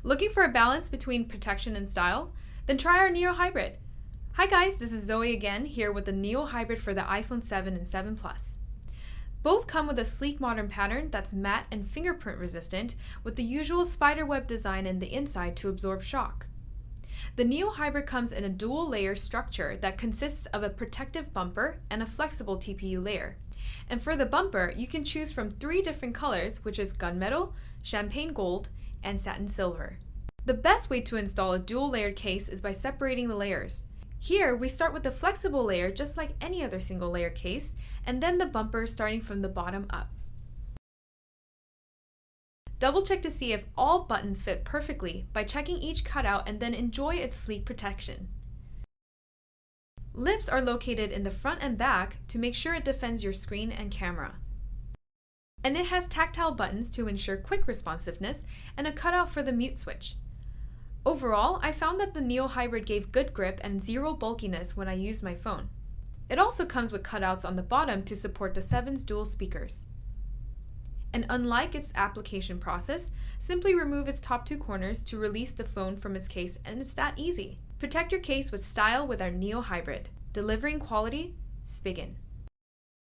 Looking for a balance between protection and style? Then try our Neo Hybrid. Hi guys, this is Zoe again, here with the Neo Hybrid for the iPhone 7 and 7 Plus. Both come with a sleek modern pattern that's matte and fingerprint resistant, with the usual spiderweb design in the inside to absorb shock. The Neo Hybrid comes in a dual layer structure that consists of a protective bumper and a flexible TPU layer. And for the bumper, you can choose from 3 different colors, which is gunmetal, champagne gold, and satin silver. The best way to install a dual layered case is by separating the layers. Here, we start with the flexible layer just like any other single layer case, and then the bumper starting from the bottom up. Double check to see if all buttons fit perfectly by checking each cutout and then enjoy its sleek protection. Lips are located in the front and back to make sure it defends your screen and camera. And it has tactile buttons to ensure quick responsiveness and a cutout for the mute switch. Overall, I found that the Neo Hybrid gave good grip and zero bulkiness when I used my phone. It also comes with cutouts on the bottom to support the 7's dual speakers. And unlike its application process, simply remove its top 2 corners to release the phone from its case, and it's that easy. Protect your case with style with our Neo Hybrid. Delivering quality, Spigen.